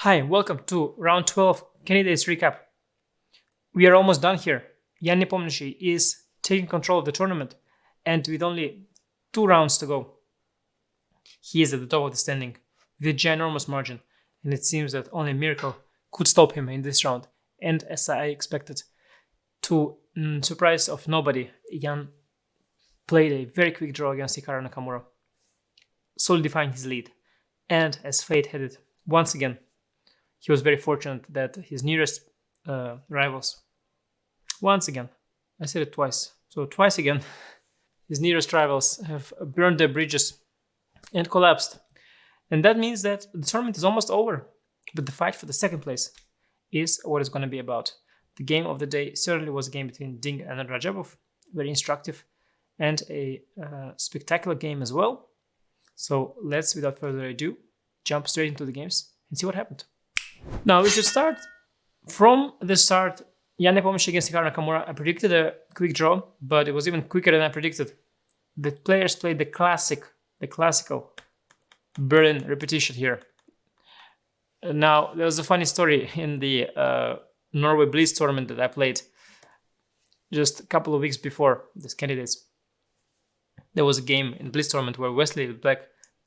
Hi, welcome to round 12 candidates recap. We are almost done here. Jan Nepomniachtchi is taking control of the tournament, and with only 2 rounds to go, he is at the top of the standing with a ginormous margin, and it seems that only a miracle could stop him in this round. And as I expected, to surprise of nobody, Jan played a very quick draw against Hikaru Nakamura, solidifying his lead. And as fate had it, once again, he was very fortunate that his nearest rivals, once again, I said it twice, so twice again, his nearest rivals have burned their bridges and collapsed. And that means that the tournament is almost over, but the fight for the second place is what it's going to be about. The game of the day certainly was a game between Ding and Rajabov, very instructive, and a spectacular game as well. So let's, without further ado, jump straight into the games and see what happened. Now we should start from the start. Jan Nepomniachtchi against Hikaru Nakamura. I predicted a quick draw, but it was even quicker than I predicted. The players played the classical Berlin repetition here. Now, there was a funny story in the Norway Blitz tournament that I played just a couple of weeks before these candidates. There was a game in Blitz tournament where Wesley Black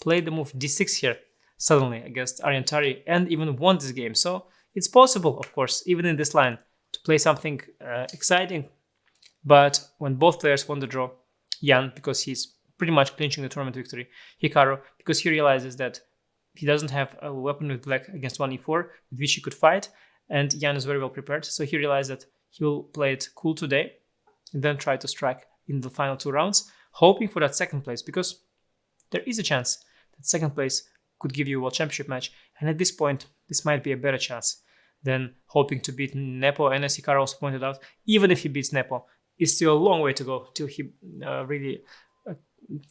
played the move d6 here suddenly against Aryan Tari and even won this game. So it's possible, of course, even in this line, to play something exciting. But when both players won the draw, Jan, because he's pretty much clinching the tournament victory, Hikaru, because he realizes that he doesn't have a weapon with black against 1e4 with which he could fight, and Jan is very well prepared. So he realized that he will play it cool today and then try to strike in the final 2 rounds, hoping for that second place, because there is a chance that second place could give you a world championship match. And at this point, this might be a better chance than hoping to beat Nepo. And as Hikaru also pointed out, even if he beats Nepo, it's still a long way to go till he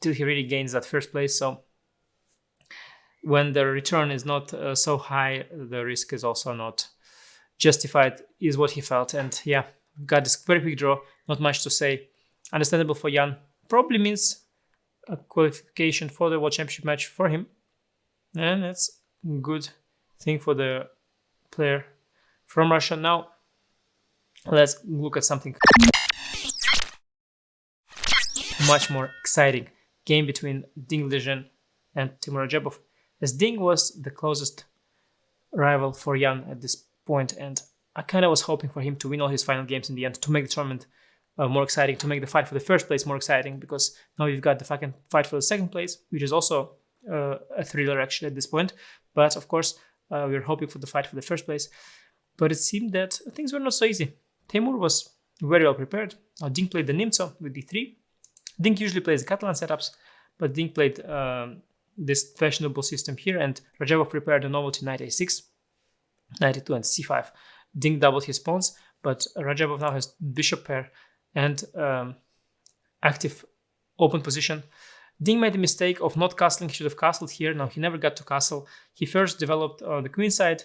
really gains that first place. So when the return is not so high, the risk is also not justified, is what he felt. And yeah, got this very quick draw, not much to say. Understandable for Jan. Probably means a qualification for the world championship match for him. And that's a good thing for the player from Russia. Now, let's look at something much more exciting. Game between Ding Liren and Timur Rajabov. As Ding was the closest rival for Jan at this point, and I kind of was hoping for him to win all his final games in the end, to make the tournament more exciting, to make the fight for the first place more exciting, because now we've got the fucking fight for the second place, which is also a thriller actually at this point. But of course, we were hoping for the fight for the first place. But it seemed that things were not so easy. Timur was very well prepared. Ding played the Nimzo with d3. Ding usually plays the Catalan setups, but Ding played this fashionable system here, and Rajabov prepared a novelty knight a6, knight e2 and c5. Ding doubled his pawns, but Rajabov now has bishop pair and active open position. Ding made the mistake of not castling. He should have castled here. Now he never got to castle. He first developed the queen side,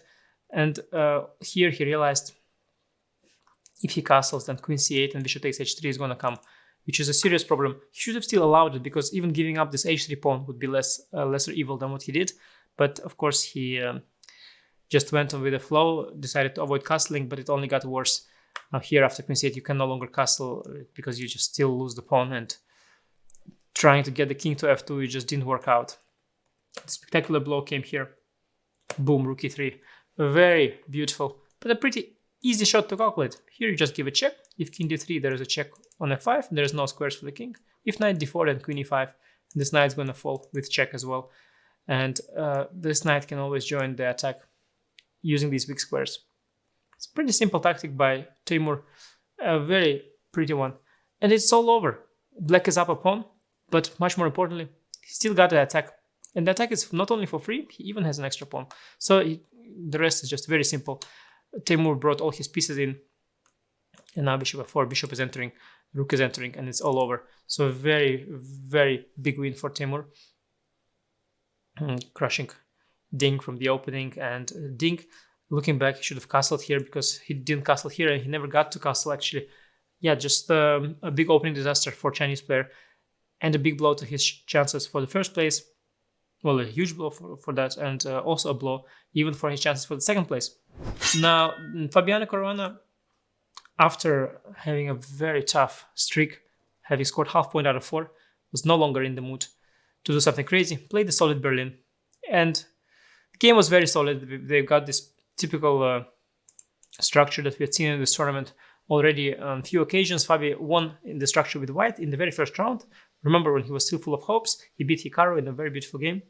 and here he realized if he castles, then queen c8 and bishop takes h3 is going to come, which is a serious problem. He should have still allowed it, because even giving up this h3 pawn would be lesser evil than what he did. But of course, he just went on with the flow, decided to avoid castling, but it only got worse. Now here, after queen c8, you can no longer castle because you just still lose the pawn, and trying to get the king to f2, it just didn't work out. The spectacular blow came here. Boom, rook e3. Very beautiful, but a pretty easy shot to calculate. Here you just give a check. If king d3, there is a check on f5. There is no squares for the king. If knight d4, then queen e5. This knight is going to fall with check as well. And this knight can always join the attack using these weak squares. It's a pretty simple tactic by Timur. A very pretty one. And it's all over. Black is up a pawn, but much more importantly, he still got the attack. And the attack is not only for free, he even has an extra pawn. So the rest is just very simple. Timur brought all his pieces in, and now bishop f4, bishop is entering, rook is entering, and it's all over. So a very, very big win for Timur. Crushing Ding from the opening, and Ding, looking back, he should have castled here, because he didn't castle here, and he never got to castle actually. Yeah, just a big opening disaster for Chinese player, and a big blow to his chances for the first place. well, a huge blow for that, and also a blow even for his chances for the second place. Now, Fabiano Corona, after having a very tough streak, having scored half point out of 4, was no longer in the mood to do something crazy, played the solid Berlin. And the game was very solid. They've got this typical structure that we had seen in this tournament already on a few occasions. Fabi won in the structure with white in the very first round. Remember when he was still full of hopes, he beat Hikaru in a very beautiful game.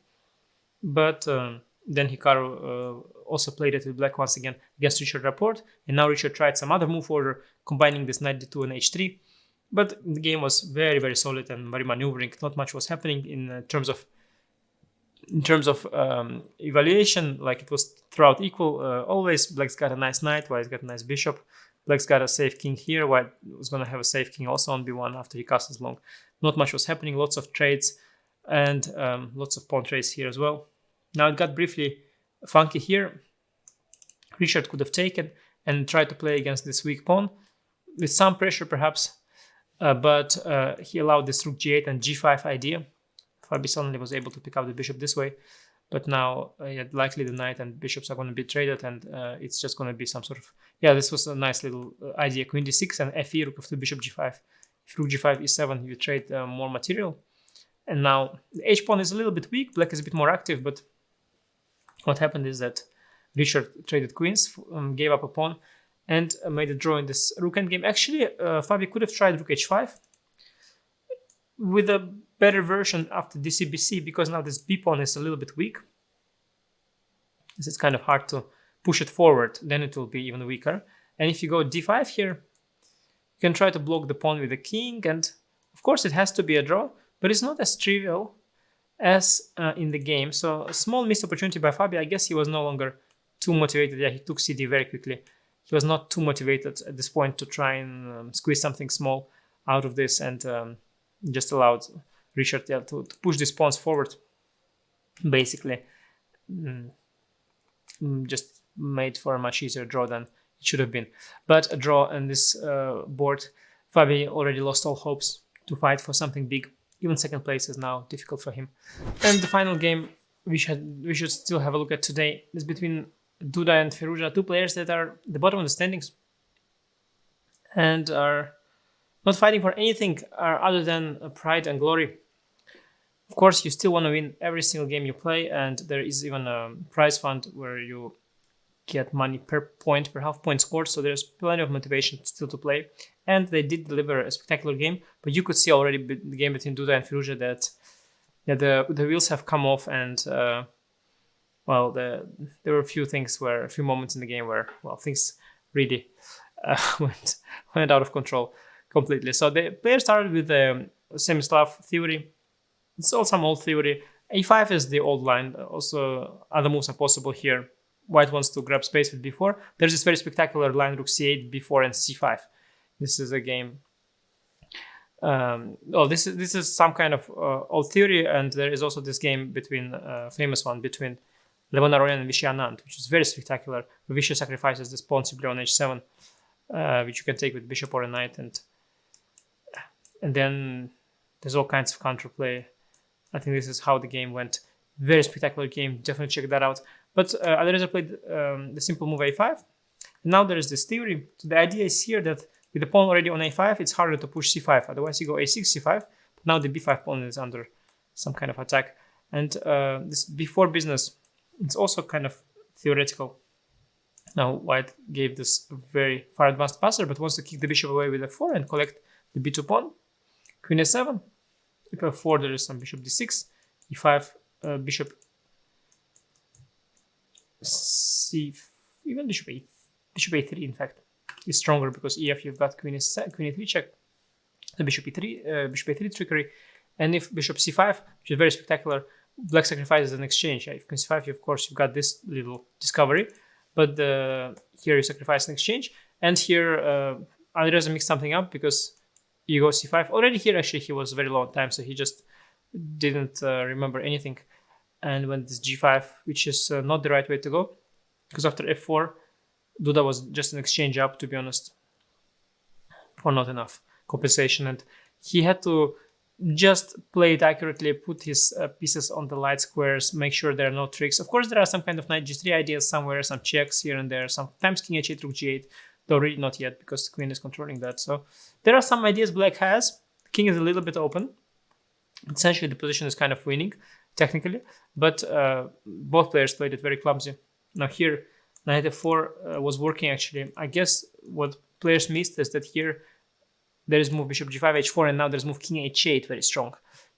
But then Hikaru also played it with black once again against Richard Rapport. And now Richard tried some other move order, combining this knight d2 and h3. But the game was very, very solid and very maneuvering. Not much was happening in terms of evaluation. Like, it was throughout equal. Always Black's got a nice knight, White's got a nice bishop. Black's got a safe king here. White was going to have a safe king also on b1 after he castles long. Not much was happening. Lots of trades and lots of pawn trades here as well. Now it got briefly funky here. Richard could have taken and tried to play against this weak pawn with some pressure perhaps, but he allowed this rook g8 and g5 idea. Fabi suddenly was able to pick up the bishop this way, but now likely the knight and bishops are going to be traded, and it's just going to be some sort of, this was a nice little idea. Queen d6 and fe, rook f2, bishop g5. If rook g5, e7, you trade more material. And now the h-pawn is a little bit weak. Black is a bit more active, but what happened is that Richard traded queens, gave up a pawn, and made a draw in this rook endgame. Actually, Fabi could have tried rook h5 with a better version after dcbc, because now this b pawn is a little bit weak. This is kind of hard to push it forward, then it will be even weaker. And if you go d5 here, you can try to block the pawn with the king, and of course it has to be a draw, but it's not as trivial as in the game. So a small missed opportunity by Fabi. I guess he was no longer too motivated. He took cd very quickly. He was not too motivated at this point to try and squeeze something small out of this, and just allowed Richard to push these pawns forward. Basically, just made for a much easier draw than it should have been. But a draw on this board, Fabi already lost all hopes to fight for something big. Even second place is now difficult for him. And the final game we should still have a look at today is between Duda and Ferruja, two players that are the bottom of the standings and are not fighting for anything other than pride and glory. Of course, you still want to win every single game you play, and there is even a prize fund where you get money per point, per half point scored, so there's plenty of motivation still to play. And they did deliver a spectacular game, but you could see already the game between Duda and Ferruja that the wheels have come off, and there were a few moments in the game where things really went out of control completely. So the player started with the Semislav theory. It's all some old theory. a5 is the old line. Also, other moves are possible here. White wants to grab space with b4. There's this very spectacular line, rook c8, b4, and c5. This is a game. This is some kind of old theory, and there is also this game between famous one between Levon Aroyan and Vishy Anand, which is very spectacular. Vishy sacrifices this pawn simply on h7, which you can take with bishop or a knight, and then there's all kinds of counterplay. I think this is how the game went. Very spectacular game. Definitely check that out. But Alireza played the simple move a5. And now there is this theory. So the idea is here that with the pawn already on a5, it's harder to push c5. Otherwise, you go a6, c5. But now the b5 pawn is under some kind of attack. And this b4 business, it's also kind of theoretical. Now, White gave this very far advanced passer, but wants to kick the bishop away with f4 and collect the b2 pawn. Queen a7. If f4, there is some bishop d6. e5, bishop c, even bishop a3, in fact, is stronger because ef you've got queen a3 check, the bishop a3 trickery, and if bishop c5, which is very spectacular, black sacrifices an exchange. If queen c5, of course, you've got this little discovery, but here you sacrifice an exchange, and here Alireza mixed something up because you go c5. Already here, actually, he was very low on time, so he just didn't remember anything and went this g5, which is not the right way to go, because after f4, Duda was just an exchange up, to be honest, for not enough compensation, and he had to just play it accurately, put his pieces on the light squares, make sure there are no tricks. Of course, there are some kind of knight g3 ideas somewhere, some checks here and there, sometimes king h8, rook g8, though really not yet because the queen is controlling that. So there are some ideas black has. King is a little bit open. Essentially, the position is kind of winning, technically, but both players played it very clumsy. Now here, knight f4 was working actually. I guess what players missed is that here there is move bishop g5, h4, and now there's move king h8, very strong.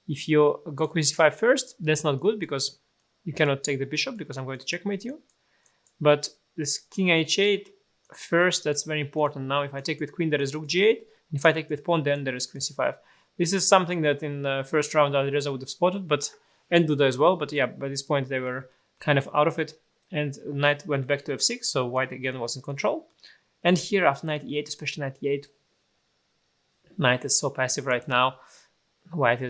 If you go queen c5 first, that's not good because you cannot take the bishop because I'm going to checkmate you. But this king h8 first, that's very important. Now if I take with queen, there is rook g8. And if I take with pawn, then there is queen c5. This is something that in the first round Alireza would have spotted, and Duda as well. But yeah, by this point they were kind of out of it. And knight went back to f6, so white again was in control. And here after knight e8, especially knight e8, knight is so passive right now. White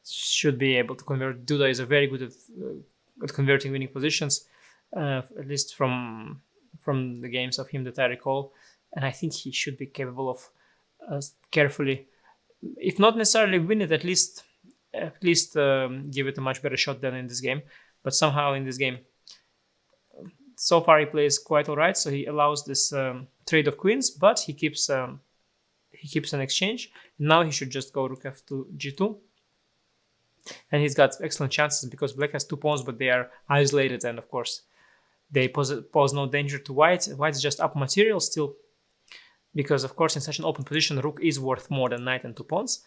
should be able to convert. Duda is very good at converting winning positions, at least from the games of him that I recall. And I think he should be capable of carefully, if not necessarily win it, at least give it a much better shot than in this game. But somehow in this game, so far he plays quite alright. So he allows this trade of queens, but he keeps an exchange. Now he should just go rook f2 g2, and he's got excellent chances because black has 2 pawns, but they are isolated, and of course they pose no danger to white. White's just up material still, because of course in such an open position rook is worth more than knight and 2 pawns.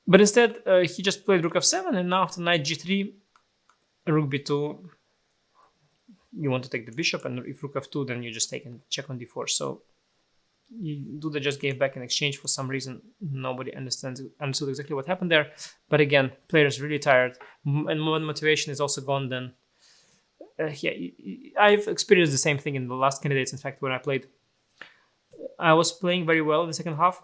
But instead he just played rook f7, and now after knight g3, rook b2, you want to take the bishop, and if rook f2, then you just take and check on d4. So Duda just gave back in exchange for some reason. Nobody understood exactly what happened there. But again, players really tired, and when motivation is also gone, then yeah, I've experienced the same thing in the last candidates. In fact, when I played, I was playing very well in the second half.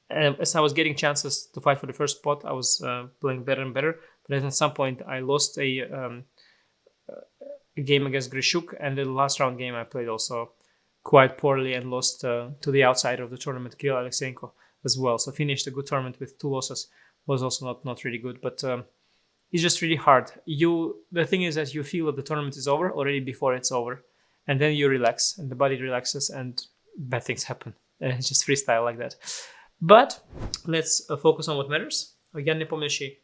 As I was getting chances to fight for the first spot, I was playing better and better. But at some point, I lost a game against Grishuk, and the last round game I played also quite poorly and lost to the outsider of the tournament, Kirill Alexeyenko, as well. So finished a good tournament with 2 losses. Was also not really good, but it's just really hard. The thing is that you feel that the tournament is over already before it's over, and then you relax, and the body relaxes, and bad things happen. It's just freestyle like that. But let's focus on what matters. Jan Nepomniachtchi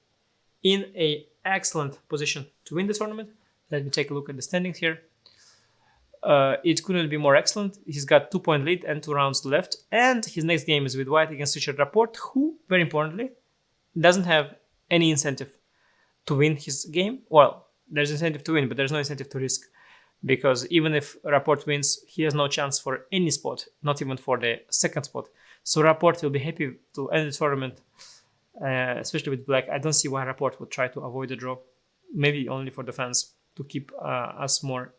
in an excellent position to win the tournament. Let me take a look at the standings here. It couldn't be more excellent. He's got 2-point lead and 2 rounds left. And his next game is with white against Richard Rapport, who, very importantly, doesn't have any incentive to win his game. Well, there's incentive to win, but there's no incentive to risk. Because even if Rapport wins, he has no chance for any spot, not even for the second spot. So Rapport will be happy to end the tournament, especially with black. I don't see why Rapport would try to avoid a draw. Maybe only for the fans, to keep us more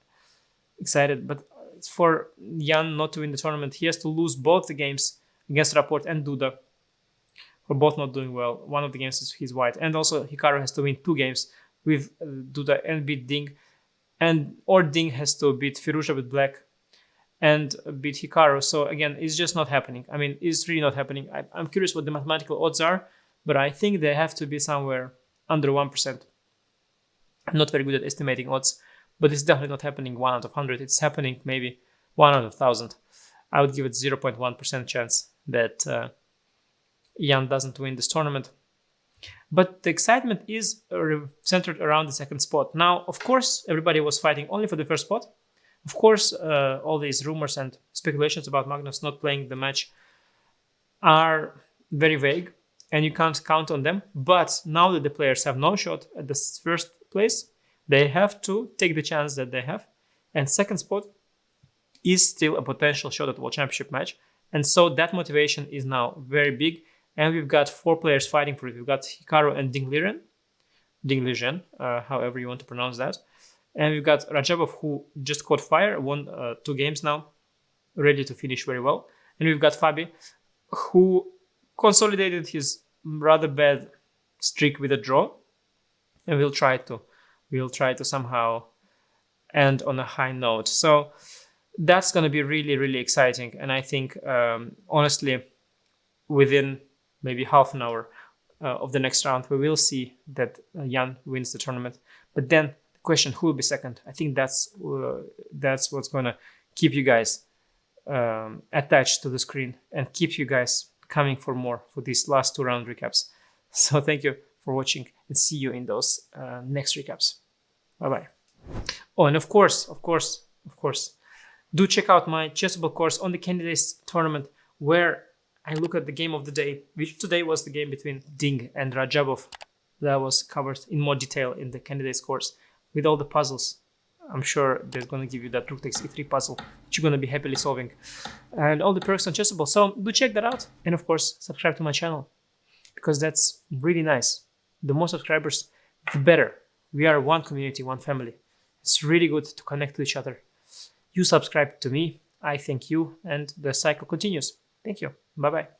excited. But for Jan not to win the tournament, he has to lose both the games against Rapport and Duda, who are both not doing well. One of the games is he's white, and also Hikaru has to win 2 games with Duda and beat Ding, or Ding has to beat Ferruja with black and beat Hikaru. So again, it's just not happening. I mean, it's really not happening. I'm curious what the mathematical odds are, but I think they have to be somewhere under 1%. I'm not very good at estimating odds, but it's definitely not happening 1 out of 100. It's happening maybe 1 out of 1,000. I would give it 0.1% chance that Jan doesn't win this tournament. But the excitement is centered around the second spot. Now, of course, everybody was fighting only for the first spot. Of course, all these rumors and speculations about Magnus not playing the match are very vague, and you can't count on them. But now that the players have no shot at the first place, they have to take the chance that they have. And second spot is still a potential shot at World Championship match. And so that motivation is now very big. And we've got 4 players fighting for it. We've got Hikaru and Ding Liren, however you want to pronounce that. And we've got Rajabov, who just caught fire, won 2 games now, ready to finish very well. And we've got Fabi, who consolidated his rather bad streak with a draw. And we'll try to somehow end on a high note. So that's going to be really, really exciting. And I think, honestly, within maybe half an hour of the next round, we will see that Jan wins the tournament. But then the question, who will be second? I think that's what's going to keep you guys attached to the screen and keep you guys coming for more for these last 2 round recaps. So thank you for watching and see you in those next recaps. Bye-bye. Oh, and of course, do check out my Chessable course on the Candidates tournament, where I look at the game of the day, which today was the game between Ding and Rajabov. That was covered in more detail in the Candidates course with all the puzzles. I'm sure they're going to give you that rook takes e3 puzzle, which you're going to be happily solving, and all the perks on Chessable. So do check that out, and of course subscribe to my channel, because that's really nice. The more subscribers, the better. We are one community, one family. It's really good to connect to each other. You subscribe to me, I thank you, and the cycle continues. Thank you. Bye-bye.